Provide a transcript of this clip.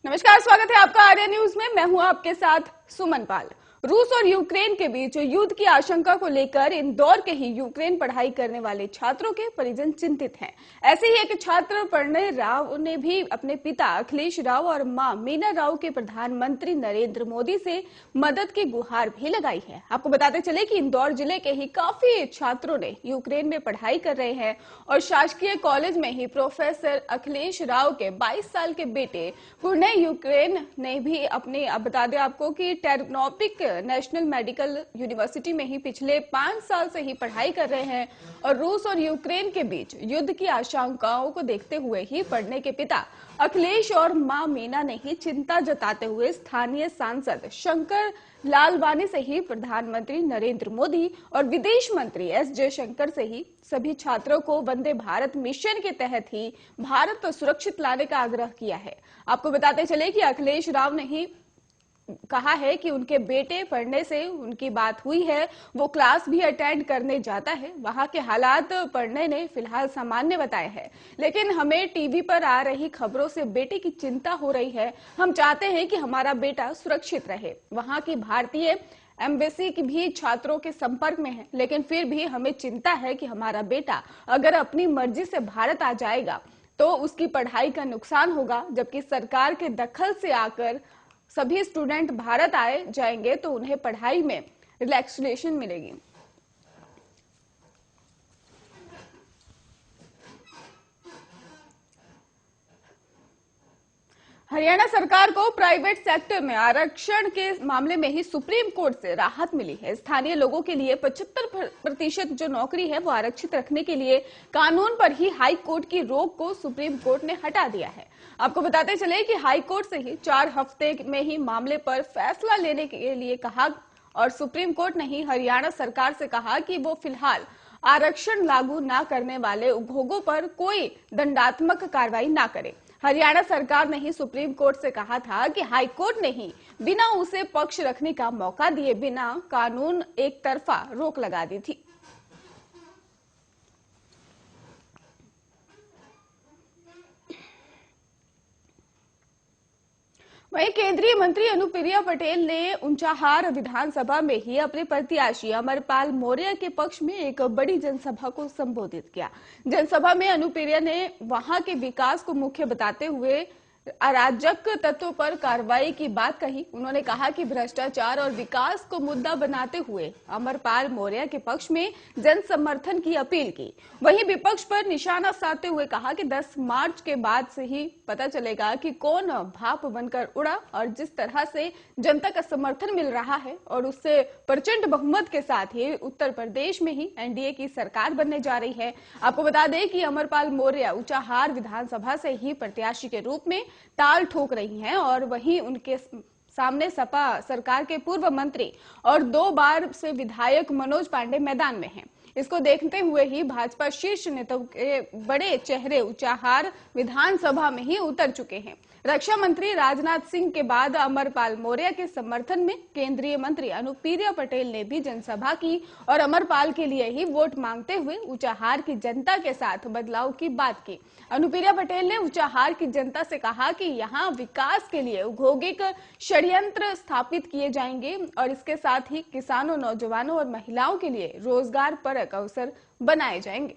नमस्कार, स्वागत है आपका आर्या न्यूज में। मैं हूं आपके साथ सुमन पाल। रूस और यूक्रेन के बीच युद्ध की आशंका को लेकर इंदौर के ही यूक्रेन पढ़ाई करने वाले छात्रों के परिजन चिंतित हैं। ऐसे ही एक छात्र प्रणय राव ने भी अपने पिता अखिलेश राव और मां मीना राव के प्रधानमंत्री नरेंद्र मोदी से मदद की गुहार भी लगाई है। आपको बताते चले कि इंदौर जिले के ही काफी छात्रों ने यूक्रेन में पढ़ाई कर रहे हैं और शासकीय कॉलेज में ही प्रोफेसर अखिलेश राव के 22 साल के बेटे प्रणय यूक्रेन ने भी अपने, अब बता दें आपको कि टेर्नोपिक नेशनल मेडिकल यूनिवर्सिटी में ही पिछले 5 साल से ही पढ़ाई कर रहे हैं और रूस और यूक्रेन के बीच युद्ध की आशंकाओं को देखते हुए ही पढ़ने के पिता अखिलेश और मां मीना ने ही चिंता जताते हुए स्थानीय सांसद शंकर लालवानी से ही प्रधानमंत्री नरेंद्र मोदी और विदेश मंत्री एस जयशंकर से ही सभी छात्रों को वंदे भारत मिशन के तहत ही भारत को सुरक्षित लाने का आग्रह किया है। आपको बताते चले कि अखिलेश राव ने ही कहा है कि उनके बेटे पढ़ने से उनकी बात हुई है, वो क्लास भी अटेंड करने जाता है। वहां के हालात पढ़ने ने फिलहाल सामान्य बताए हैं, लेकिन हमें टीवी पर आ रही खबरों से बेटे की चिंता हो रही है। हम चाहते हैं कि हमारा बेटा सुरक्षित रहे। वहां की भारतीय एम्बेसी की भी छात्रों के संपर्क में है, लेकिन फिर भी हमें चिंता है कि हमारा बेटा अगर अपनी मर्जी से भारत आ जाएगा तो उसकी पढ़ाई का नुकसान होगा, जबकि सरकार के दखल से आकर सभी स्टूडेंट भारत आए जाएंगे तो उन्हें पढ़ाई में रिलैक्सेशन मिलेगी। हरियाणा सरकार को प्राइवेट सेक्टर में आरक्षण के मामले में ही सुप्रीम कोर्ट से राहत मिली है। स्थानीय लोगों के लिए 75% जो नौकरी है वो आरक्षित रखने के लिए कानून पर ही हाई कोर्ट की रोक को सुप्रीम कोर्ट ने हटा दिया है। आपको बताते चले कि हाई कोर्ट से ही 4 हफ्ते में ही मामले पर फैसला लेने के लिए कहा और सुप्रीम कोर्ट ने ही हरियाणा सरकार से कहा कि वो फिलहाल आरक्षण लागू न करने वाले उद्योगों पर कोई दंडात्मक कार्रवाई न करे। हरियाणा सरकार ने ही सुप्रीम कोर्ट से कहा था कि हाई कोर्ट ने ही बिना उसे पक्ष रखने का मौका दिए बिना कानून एक तरफा रोक लगा दी थी। वहीं केंद्रीय मंत्री अनुप्रिया पटेल ने ऊंचाहार विधानसभा में ही अपने प्रत्याशी अमरपाल मौर्य के पक्ष में एक बड़ी जनसभा को संबोधित किया। जनसभा में अनुप्रिया ने वहां के विकास को मुख्य बताते हुए अराजक तत्वों पर कार्रवाई की बात कही। उन्होंने कहा कि भ्रष्टाचार और विकास को मुद्दा बनाते हुए अमरपाल मौर्य के पक्ष में जन समर्थन की अपील की। वहीं विपक्ष पर निशाना साधते हुए कहा कि 10 मार्च के बाद से ही पता चलेगा कि कौन भाप बनकर उड़ा और जिस तरह से जनता का समर्थन मिल रहा है और उससे प्रचंड बहुमत के साथ ही उत्तर प्रदेश में ही एनडीए की सरकार बनने जा रही है। आपको बता दें कि अमरपाल मौर्य ऊंचाहार विधानसभा से ही प्रत्याशी के रूप में ताल ठोक रही हैं और वहीं उनके सामने सपा सरकार के पूर्व मंत्री और 2 बार से विधायक मनोज पांडे मैदान में हैं। इसको देखते हुए ही भाजपा शीर्ष नेताओं के बड़े चेहरे ऊंचाहार विधानसभा में ही उतर चुके हैं। रक्षा मंत्री राजनाथ सिंह के बाद अमरपाल मौर्य के समर्थन में केंद्रीय मंत्री अनुप्रिया पटेल ने भी जनसभा की और अमरपाल के लिए ही वोट मांगते हुए ऊंचाहार की जनता के साथ बदलाव की बात की। अनुप्रिया पटेल ने ऊंचाहार की जनता से कहा कि यहाँ विकास के लिए औद्योगिक षड्यंत्र स्थापित किए जाएंगे और इसके साथ ही किसानों, नौजवानों और महिलाओं के लिए रोजगार परक अवसर बनाए जाएंगे।